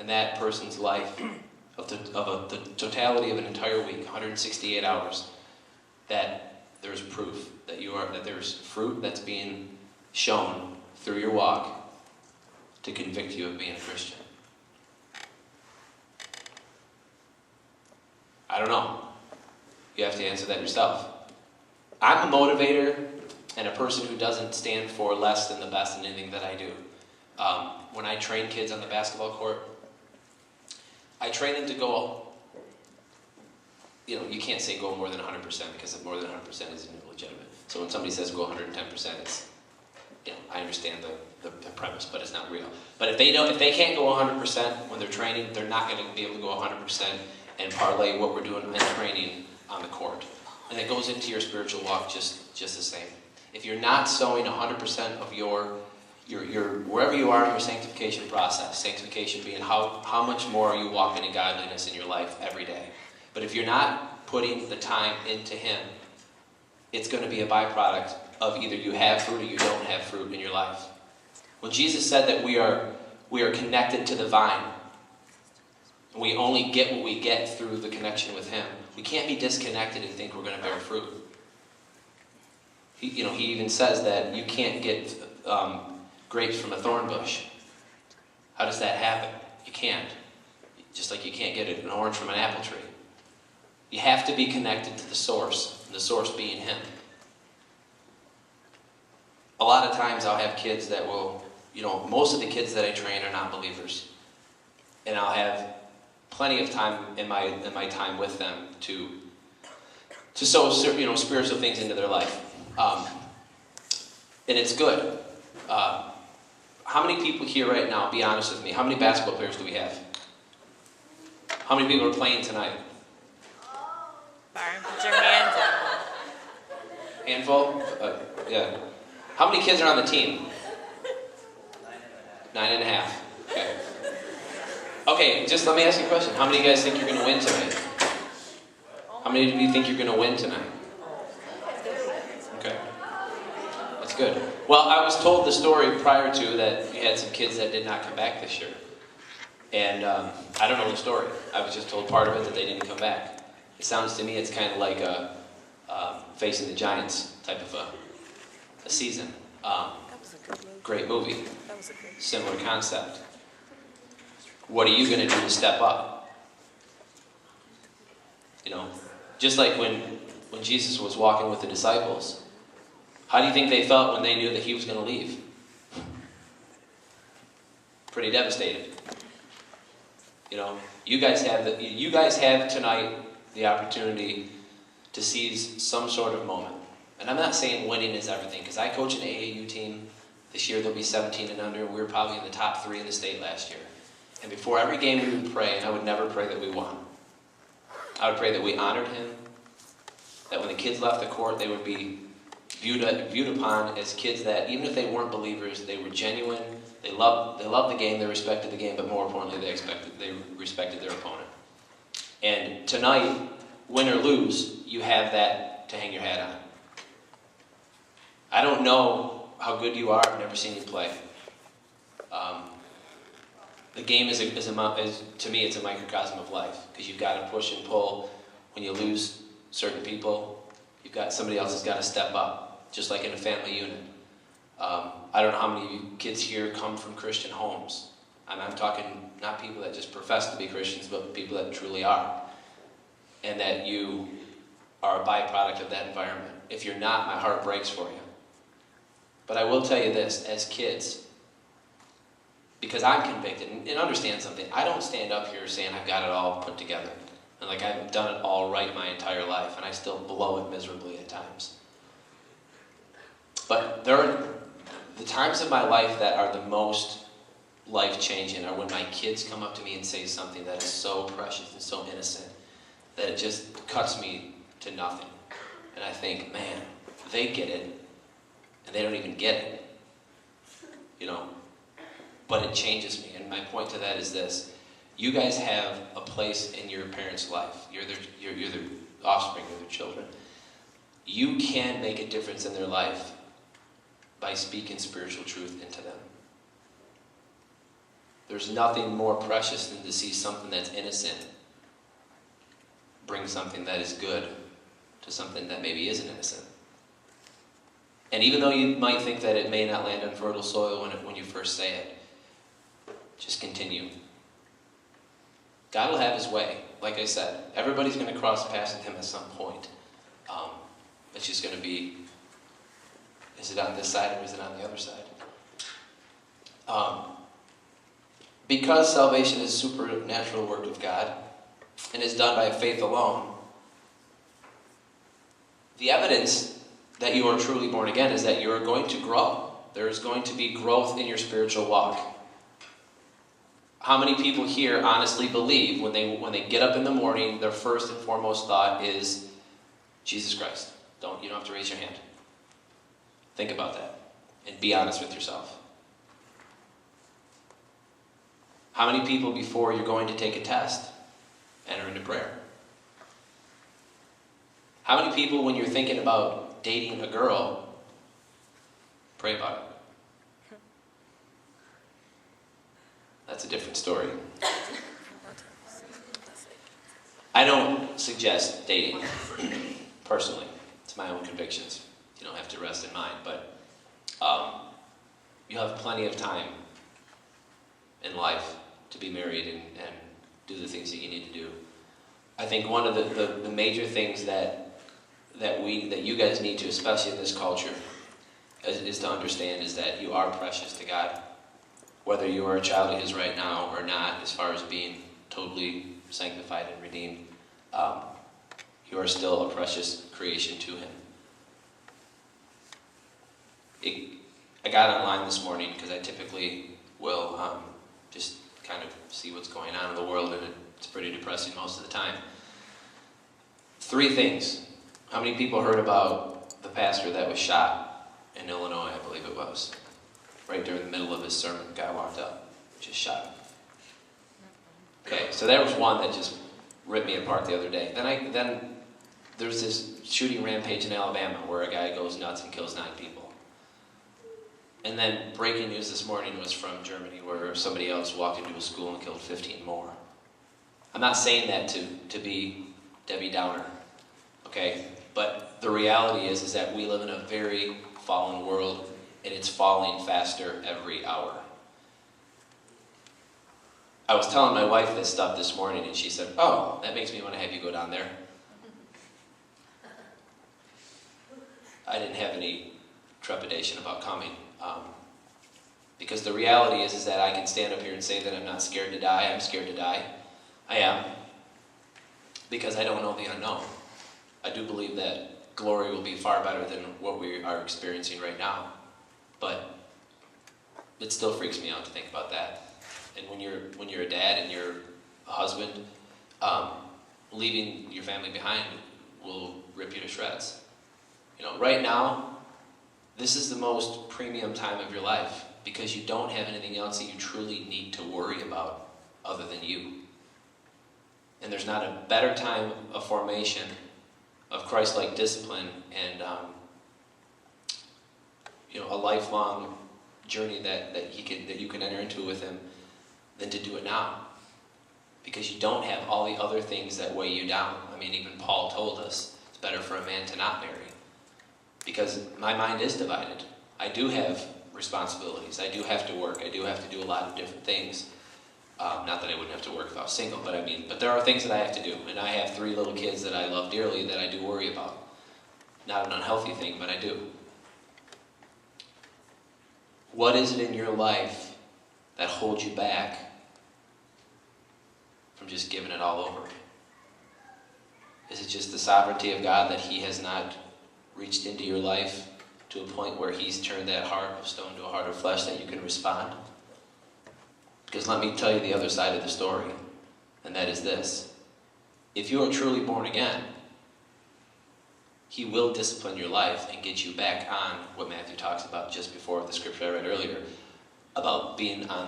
in that person's life, of the totality of an entire week, 168 hours, that there's proof that there's fruit that's being shown through your walk to convict you of being a Christian? I don't know. You have to answer that yourself. I'm a motivator and a person who doesn't stand for less than the best in anything that I do. When I train kids on the basketball court, I train them to go, you can't say go more than 100% because more than 100% isn't legitimate. So when somebody says go 110%, it's, I understand the premise, but it's not real. But if they can't go 100% when they're training, they're not going to be able to go 100% and parlay what we're doing in training on the court. And it goes into your spiritual walk just the same. If you're not sowing 100% of your wherever you are in your sanctification process, sanctification being how much more are you walking in godliness in your life every day. But if you're not putting the time into Him, it's going to be a byproduct of either you have fruit or you don't have fruit in your life. When Jesus said that we are connected to the vine, and we only get what we get through the connection with Him, we can't be disconnected and think we're going to bear fruit. He even says that you can't get grapes from a thorn bush. How does that happen? You can't. Just like you can't get an orange from an apple tree. You have to be connected to the source, and the source being Him. A lot of times I'll have kids that will, most of the kids that I train are not believers. And I'll have plenty of time in my time with them to sow spiritual things into their life. And it's good. How many people here right now, be honest with me, how many basketball players do we have? How many people are playing tonight? Byron, put your hands up. Handful? Yeah. How many kids are on the team? 9.5. Okay. Okay, just let me ask you a question. How many of you guys think you're going to win tonight? How many of you think you're going to win tonight? Okay. That's good. Well, I was told the story prior to that you had some kids that did not come back this year. And I don't know the story. I was just told part of it that they didn't come back. It sounds to me it's kind of like a Facing the Giants type of a season. Great movie. Similar concept. What are you going to do to step up? Just like when Jesus was walking with the disciples, how do you think they felt when they knew that He was going to leave? Pretty devastated. You guys have tonight the opportunity to seize some sort of moment. And I'm not saying winning is everything, because I coach an AAU team. This year they'll be 17 and under. We were probably in the top 3 in the state last year. And before every game we would pray, and I would never pray that we won. I would pray that we honored Him, that when the kids left the court, they would be viewed upon as kids that, even if they weren't believers, they were genuine, they loved the game, they respected the game, but more importantly, they respected their opponent. And tonight, win or lose, you have that to hang your hat on. I don't know how good you are. I've never seen you play. The game is to me, it's a microcosm of life, because you've got to push and pull. When you lose certain people, you've got somebody else has got to step up, just like in a family unit. I don't know how many of you kids here come from Christian homes. And I'm talking not people that just profess to be Christians, but people that truly are. And that you are a byproduct of that environment. If you're not, my heart breaks for you. But I will tell you this, as kids, because I'm convicted, and understand something, I don't stand up here saying I've got it all put together. And like I've done it all right my entire life, and I still blow it miserably at times. But there are the times of my life that are the most life-changing are when my kids come up to me and say something that is so precious and so innocent that it just cuts me to nothing. And I think, man, they get it, and they don't even get it. But it changes me. And my point to that is this. You guys have a place in your parents' life. You're their offspring, you're their children. You can make a difference in their life by speaking spiritual truth into them. There's nothing more precious than to see something that's innocent bring something that is good to something that maybe isn't innocent. And even though you might think that it may not land on fertile soil when you first say it, just continue. God will have his way. Like I said, everybody's going to cross paths with him at some point. It's just going to be, is it on this side or is it on the other side? Because salvation is a supernatural work of God and is done by faith alone, the evidence that you are truly born again is that you are going to grow. There is going to be growth in your spiritual walk. How many people here honestly believe when they get up in the morning, their first and foremost thought is Jesus Christ? You don't have to raise your hand. Think about that and be honest with yourself. How many people before you're going to take a test enter into prayer? How many people when you're thinking about dating a girl pray about it? That's a different story. I don't suggest dating, personally. It's my own convictions. You don't have to rest in mine, but you have plenty of time in life to be married and do the things that you need to do. I think one of the major things that you guys need to, especially in this culture, is to understand is that you are precious to God. Whether you are a child of his right now or not, as far as being totally sanctified and redeemed, you are still a precious creation to him. I got online this morning because I typically will just kind of see what's going on in the world, and it's pretty depressing most of the time. 3 things. How many people heard about the pastor that was shot in Illinois, I believe it was? Right during the middle of his sermon, the guy walked up, just shot him. Okay, so there was one that just ripped me apart the other day. Then there's this shooting rampage in Alabama where a guy goes nuts and kills 9 people. And then breaking news this morning was from Germany where somebody else walked into a school and killed 15 more. I'm not saying that to be Debbie Downer, okay? But the reality is that we live in a very fallen world, and it's falling faster every hour. I was telling my wife this stuff this morning, and she said, "Oh, that makes me want to have you go down there." I didn't have any trepidation about coming, because the reality is that I can stand up here and say that I'm not scared to die. I'm scared to die. I am, because I don't know the unknown. I do believe that glory will be far better than what we are experiencing right now, but it still freaks me out to think about that. And when you're a dad and you're a husband, leaving your family behind will rip you to shreds. You know, right now, this is the most premium time of your life because you don't have anything else that you truly need to worry about other than you. And there's not a better time of formation of Christ-like discipline and a lifelong journey that you can enter into with him than to do it now, because you don't have all the other things that weigh you down. I mean, even Paul told us it's better for a man to not marry, because my mind is divided. I do have responsibilities. I do have to work. I do have to do a lot of different things. Not that I wouldn't have to work if I was single, but there are things that I have to do. And I have 3 little kids that I love dearly that I do worry about. Not an unhealthy thing, but I do. What is it in your life that holds you back from just giving it all over? Is it just the sovereignty of God that he has not reached into your life to a point where he's turned that heart of stone to a heart of flesh that you can respond? Because let me tell you the other side of the story, and that is this. If you are truly born again, he will discipline your life and get you back on what Matthew talks about just before the scripture I read earlier, about being on